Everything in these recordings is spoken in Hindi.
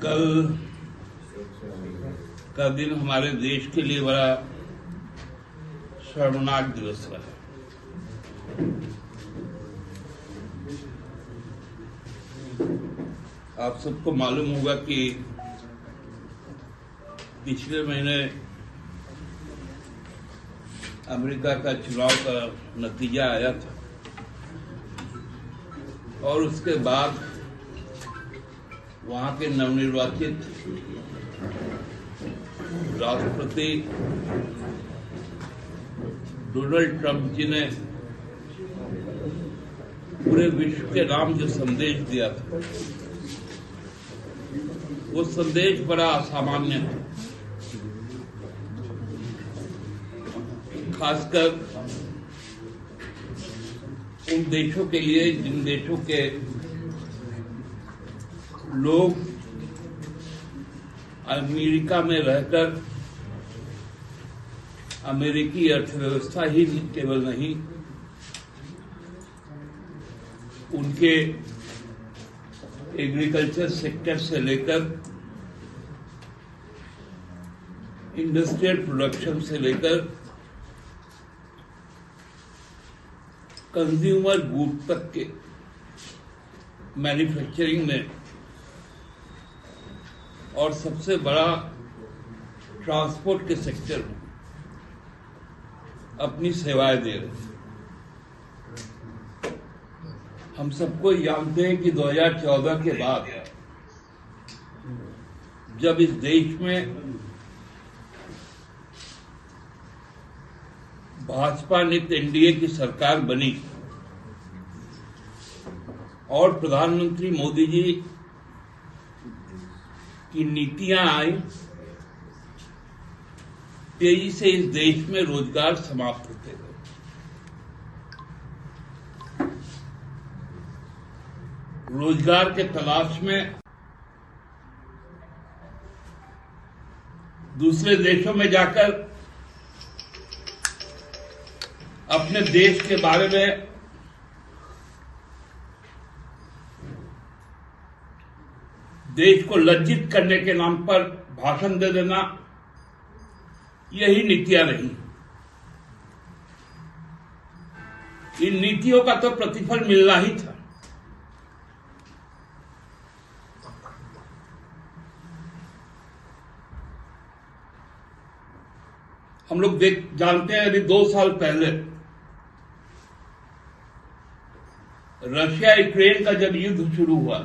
कल का दिन हमारे देश के लिए बड़ा शर्मनाक दिवस रहा। आप सबको मालूम होगा कि पिछले महीने अमेरिका का चुनाव का नतीजा आया था और उसके बाद वहां के नवनिर्वाचित राष्ट्रपति डोनाल्ड ट्रंप जी ने पूरे विश्व के नाम जो संदेश दिया था, वो संदेश बड़ा असामान्य था। खासकर उन देशों के लिए जिन देशों के लोग अमेरिका में रहकर अमेरिकी अर्थव्यवस्था ही केवल नहीं, उनके एग्रीकल्चर सेक्टर से लेकर इंडस्ट्रियल प्रोडक्शन से लेकर कंज्यूमर गुड तक के मैन्युफैक्चरिंग में और सबसे बड़ा ट्रांसपोर्ट के सेक्टर में अपनी सेवाएं दे रहे हैं। हम सबको जानते हैं कि 2014 के बाद जब इस देश में भाजपा नित एनडीए की सरकार बनी और प्रधानमंत्री मोदी जी की नीतियां आई, तेजी से इस देश में रोजगार समाप्त होते गए। रोजगार के तलाश में दूसरे देशों में जाकर अपने देश के बारे में देश को लज्जित करने के नाम पर भाषण दे देना, यही नीतियां रही। इन नीतियों का तो प्रतिफल मिलना ही था। हम लोग जानते हैं, अभी 2 साल पहले रशिया यूक्रेन का जब युद्ध शुरू हुआ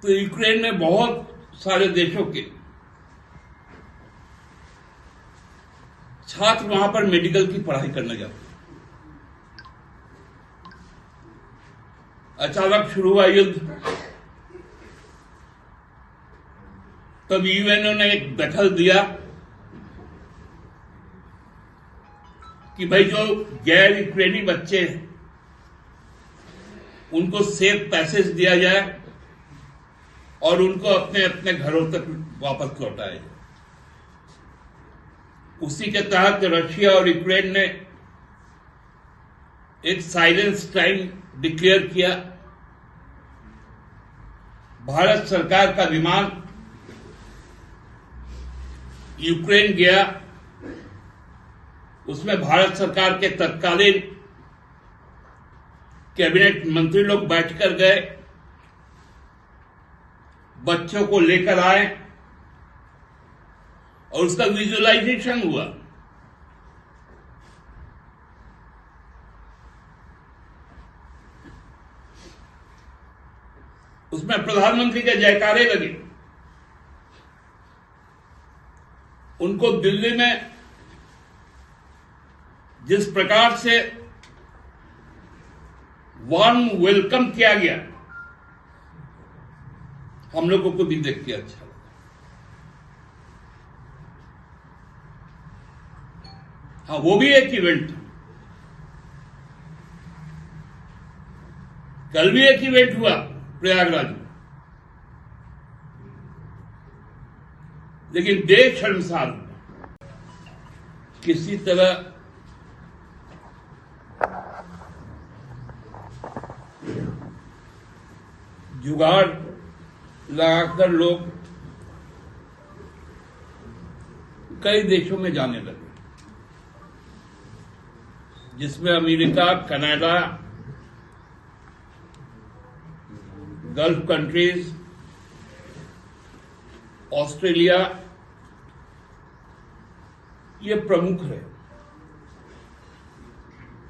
तो यूक्रेन में बहुत सारे देशों के छात्र वहां पर मेडिकल की पढ़ाई करने जाते। अचानक शुरू हुआ युद्ध, तब यूएनओ ने एक दखल दिया कि भाई जो गैर यूक्रेनी बच्चे हैं उनको सेफ पैसेज दिया जाए और उनको अपने अपने घरों तक वापस लौटाए। उसी के तहत रशिया और यूक्रेन ने एक साइलेंस टाइम डिक्लेयर किया। भारत सरकार का विमान यूक्रेन गया, उसमें भारत सरकार के तत्कालीन कैबिनेट मंत्री लोग बैठकर गए, बच्चों को लेकर आए और उसका विजुअलाइजेशन हुआ। उसमें प्रधानमंत्री के जयकारे लगे। उनको दिल्ली में जिस प्रकार से वार्म वेलकम किया गया, हम लोगों को भी देख के अच्छा लगा। हाँ, वो भी एक इवेंट था। कल भी एक इवेंट हुआ प्रयागराज में, लेकिन देश शर्मसार हुआ। किसी तरह जुगाड़ लगाकर लोग कई देशों में जाने लगे, जिसमें America, Canada, gulf countries, Australia ये प्रमुख है।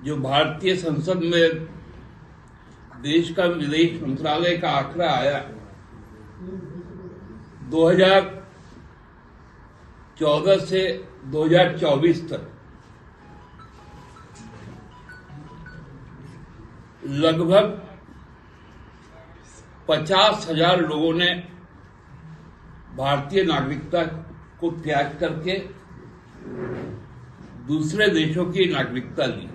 जो भारतीय संसद में देश का विदेश मंत्रालय का आंकड़ा आया 2014 से 2024 तक, लगभग 50,000 लोगों ने भारतीय नागरिकता को त्याग करके दूसरे देशों की नागरिकता ली।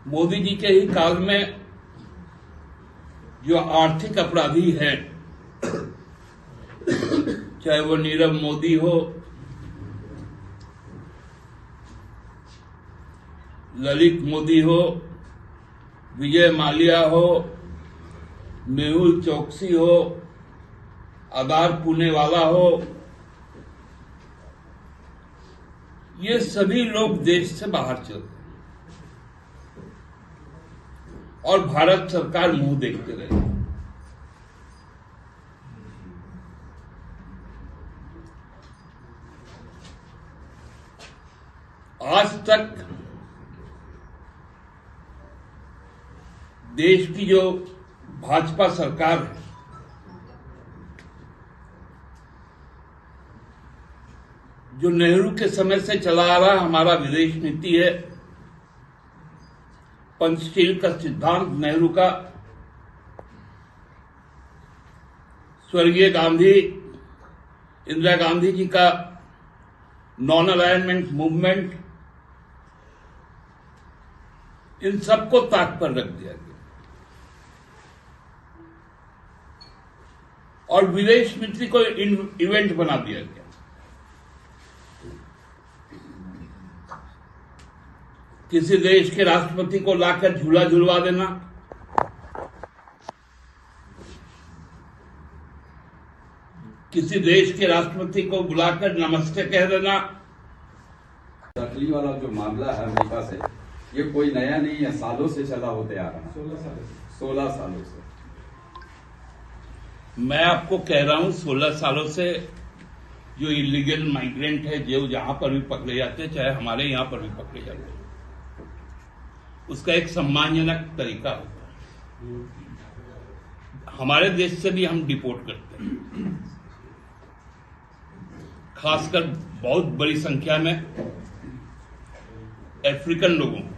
मोदी जी के ही काल में जो आर्थिक अपराधी हैं, चाहे वो नीरव मोदी हो, ललित मोदी हो, विजय माल्या हो, मेहुल चोकसी हो, आधार पुनेवाला हो, ये सभी लोग देश से बाहर चल रहे और भारत सरकार मुंह देखते रहे। आज तक देश की जो भाजपा सरकार है, जो नेहरू के समय से चला आ रहा हमारा विदेश नीति है, पंचशील का सिद्धांत नेहरू का, स्वर्गीय गांधी, इंदिरा गांधी जी का नॉन अलाइनमेंट मूवमेंट, इन सबको ताक पर रख दिया गया और विदेश नीति को इवेंट बना दिया गया। किसी देश के राष्ट्रपति को लाकर झूला झुलवा देना, किसी देश के राष्ट्रपति को बुलाकर नमस्ते कह देना। नकली वाला जो मामला है अमेरिका से, ये कोई नया नहीं है, सालों से चला होते आ रहा है। 16 सालों से। मैं आपको कह रहा हूं 16 सालों से जो इलीगल माइग्रेंट है, जो जहां पर भी पकड़े जाते हैं, चाहे हमारे यहां पर भी पकड़े जाते हैं, उसका एक सम्मानजनक तरीका होता है। हमारे देश से भी हम डिपोर्ट करते हैं, खासकर बहुत बड़ी संख्या में अफ्रीकन लोगों को।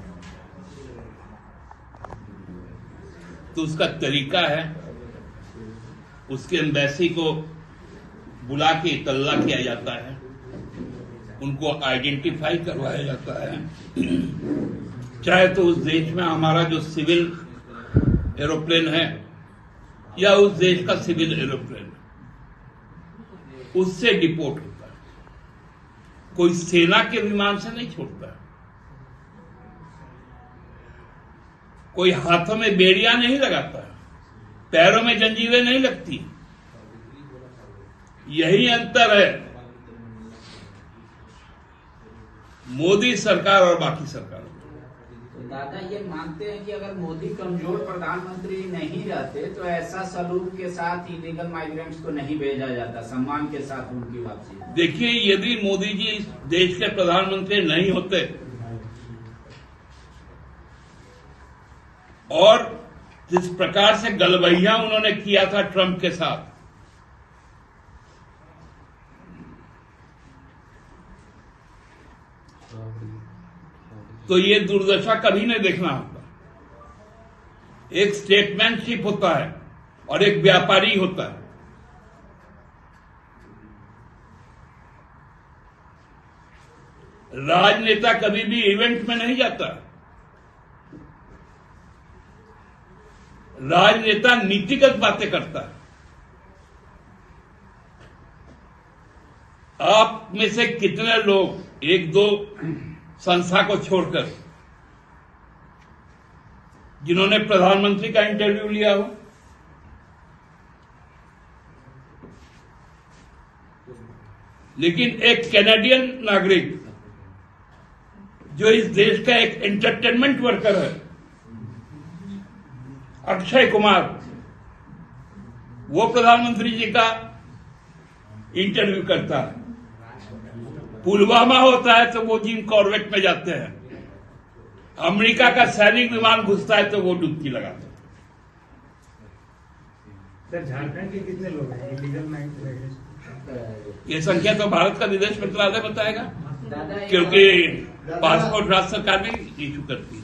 तो उसका तरीका है, उसके एम्बेसी को बुला के इतला किया जाता है, उनको आइडेंटिफाई करवाया जाता है, चाहे तो उस देश में हमारा जो सिविल एरोप्लेन है या उस देश का सिविल एरोप्लेन, उससे डिपोर्ट होता है। कोई सेना के विमान से नहीं छोड़ता, कोई हाथों में बेड़ियां नहीं लगाता, पैरों में जंजीरें नहीं लगती। यही अंतर है मोदी सरकार और बाकी सरकारों। दादा ये मानते हैं कि अगर मोदी कमजोर प्रधानमंत्री नहीं रहते तो ऐसा सलूक के साथ इलीगल माइग्रेंट्स को नहीं भेजा जाता, सम्मान के साथ उनकी वापसी। देखिए, यदि मोदी जी इस देश के प्रधानमंत्री नहीं होते और जिस प्रकार से गलबैया उन्होंने किया था ट्रंप के साथ, तो ये दुर्दशा कभी नहीं देखना होता। एक स्टेटमैनशिप होता है और एक व्यापारी होता है। राजनेता कभी भी इवेंट में नहीं जाता। राजनेता नीतिगत बातें करता है। आप में से कितने लोग एक दो संस्था को छोड़कर जिन्होंने प्रधानमंत्री का इंटरव्यू लिया हो, लेकिन एक कैनेडियन नागरिक जो इस देश का एक एंटरटेनमेंट वर्कर है, अक्षय कुमार, वो प्रधानमंत्री जी का इंटरव्यू करता है। पुलवामा होता है तो वो जिम कॉर्वेट में जाते हैं, अमेरिका का सैनिक विमान घुसता है तो वो डुबकी लगाते हैं। सर, झारखंड के कितने लोग हैं इलीगल माइग्रेशन? ये संख्या तो भारत का विदेश मंत्रालय बताएगा, दादा, क्योंकि पासपोर्ट राज्य सरकार भी इशू करती है।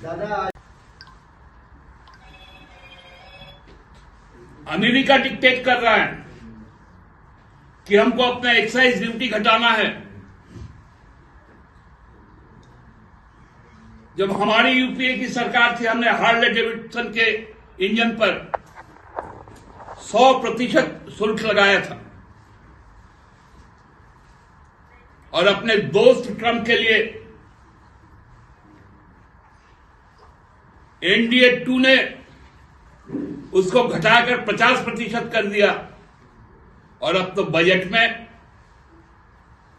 अमेरिका डिक्टेट कर रहा है कि हमको अपना एक्साइज ड्यूटी घटाना है। जब हमारी यूपीए की सरकार थी, हमने हार्ले डेविडसन के इंजन पर 100% शुल्क लगाया था और अपने दोस्त ट्रंप के लिए एनडीए 2 ने उसको घटाकर 50% कर दिया और अब तो बजट में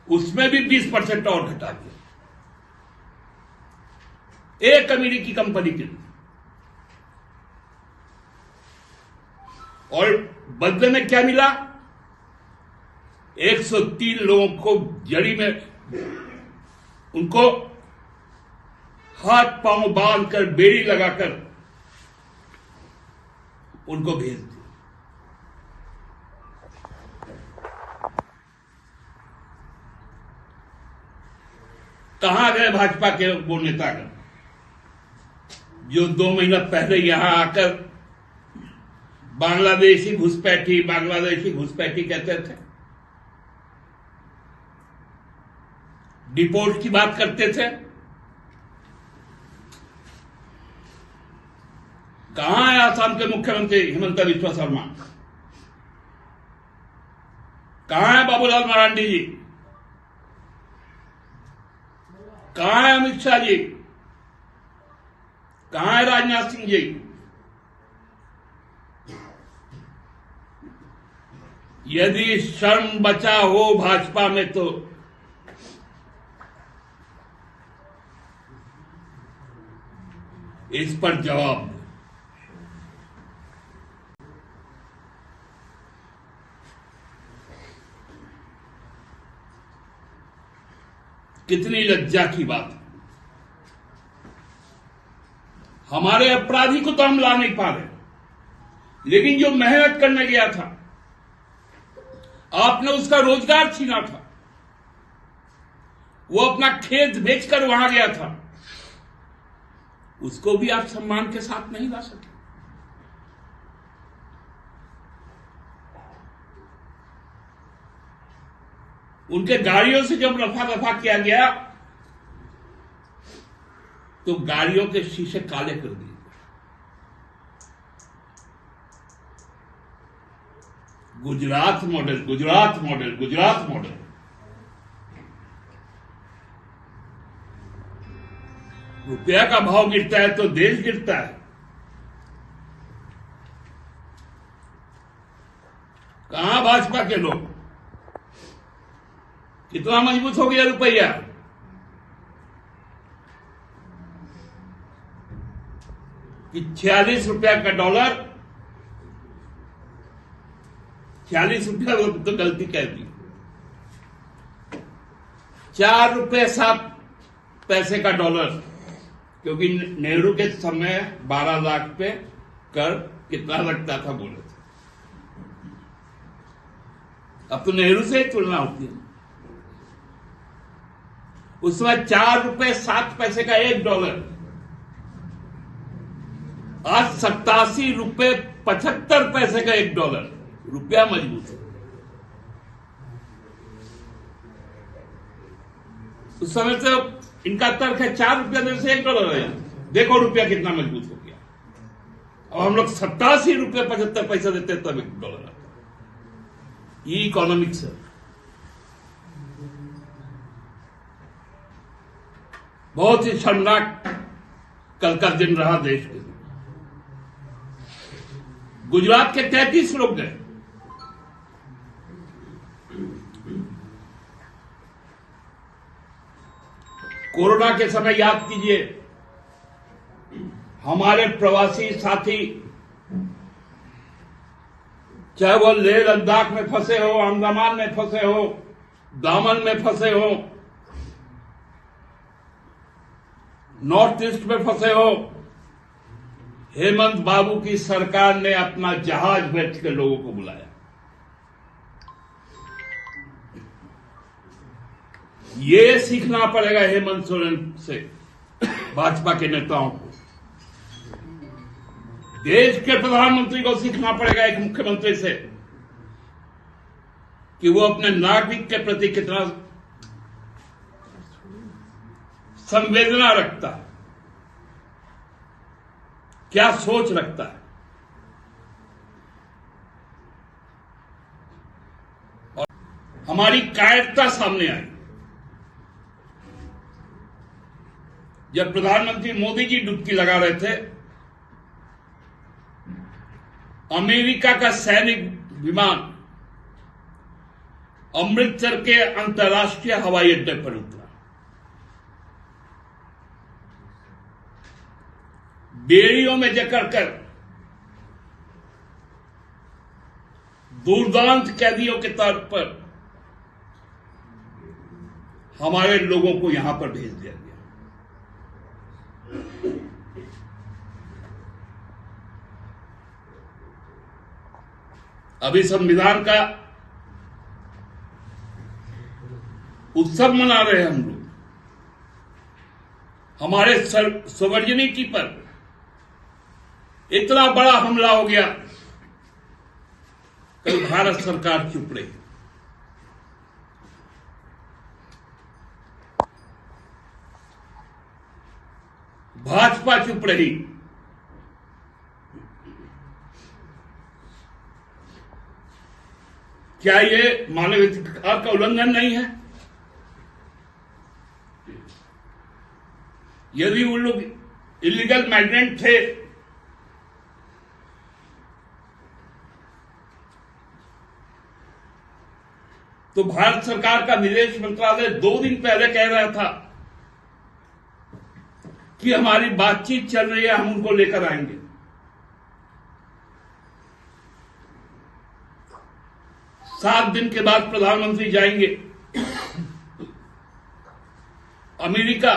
उसमें भी 20% और घटा दिया एक अमेरिकी कंपनी के लिए। और बदले में क्या मिला? 103 लोगों को जड़ी में उनको हाथ पांव बांधकर बेड़ी लगाकर उनको भेज दिया। कहां गए भाजपा के वो नेतागण जो 2 महीना पहले यहां आकर बांग्लादेशी घुसपैठी कहते थे, डिपोर्ट की बात करते थे? कहां है आसाम के मुख्यमंत्री हिमंत बिस्वा शर्मा? कहां है बाबूलाल मरांडी जी? कहां है अमित शाह जी? कहां है राजनाथ सिंह जी? यदि शर्म बचा हो भाजपा में तो इस पर जवाब दो। कितनी लज्जा की बात है। हमारे अपराधी को तो हम ला नहीं पा रहे, लेकिन जो मेहनत करने गया था, आपने उसका रोजगार छीना था, वो अपना खेत बेचकर वहां गया था, उसको भी आप सम्मान के साथ नहीं ला सके। उनके गाड़ियों से जब रफा दफा किया गया तो गाड़ियों के शीशे काले कर दिए। गुजरात मॉडल। रुपया का भाव गिरता है तो देश गिरता है। कहां भाजपा के लोग? कितना मजबूत हो गया रुपया? कि 46 रुपया का डॉलर, 46 रुपया तो गलती कह दी, 4 रुपये 7 पैसे का डॉलर, क्योंकि नेहरू के समय 12 लाख पे कर कितना लगता था बोले थे। अब तो नेहरू से ही तुलना होती है। उस समय 4 रुपये 7 पैसे का 1 डॉलर, आज 87 रुपये 75 पैसे का 1 डॉलर। रुपया मजबूत है। उस समय तो इनका तर्क है 4 रुपया देने से 1 डॉलर है। देखो रुपया कितना मजबूत हो गया। और हम लोग 87 रुपये 75 पैसा देते तब 1 डॉलर आता। ये इकोनॉमिक्स है। बहुत ही शर्मनाक कल का दिन रहा देश के लिए। गुजरात के 33 लोग गए। कोरोना के समय याद कीजिए, हमारे प्रवासी साथी चाहे वो लेह लद्दाख में फंसे हो, अंडमान में फंसे हो, दामन में फंसे हो, नॉर्थ ईस्ट में फंसे हो, हेमंत बाबू की सरकार ने अपना जहाज भेज के लोगों को बुलाया। ये सीखना पड़ेगा हेमंत सोरेन से, भाजपा के नेताओं को। देश के प्रधानमंत्री को सीखना पड़ेगा एक मुख्यमंत्री से कि वो अपने नागरिक के प्रति कितना संवेदना रखता है, क्या सोच रखता है। और हमारी कायरता सामने आई जब प्रधानमंत्री मोदी जी डुबकी लगा रहे थे, अमेरिका का सैनिक विमान अमृतसर के अंतर्राष्ट्रीय हवाई अड्डे पर उतरा। बेड़ियों में जकड़ कर दुर्दांत कैदियों के तौर पर हमारे लोगों को यहां पर भेज दिया गया। अभी संविधान का उत्सव मना रहे हैं हम लोग। हमारे सोवर्जिनिटी पर इतना बड़ा हमला हो गया, कल भारत सरकार चुप रही। भाजपा चुप रही। क्या ये मानवाधिकार का उल्लंघन नहीं है? यदि वो लोग इलीगल माइग्रेंट थे तो भारत सरकार का विदेश मंत्रालय 2 दिन पहले कह रहा था कि हमारी बातचीत चल रही है, हम उनको लेकर आएंगे। सात दिन के बाद प्रधानमंत्री जाएंगे अमेरिका।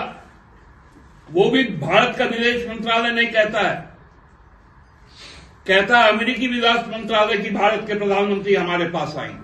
वो भी भारत का विदेश मंत्रालय नहीं कहता है, कहता है अमेरिकी विदेश मंत्रालय की भारत के प्रधानमंत्री हमारे पास आएंगे।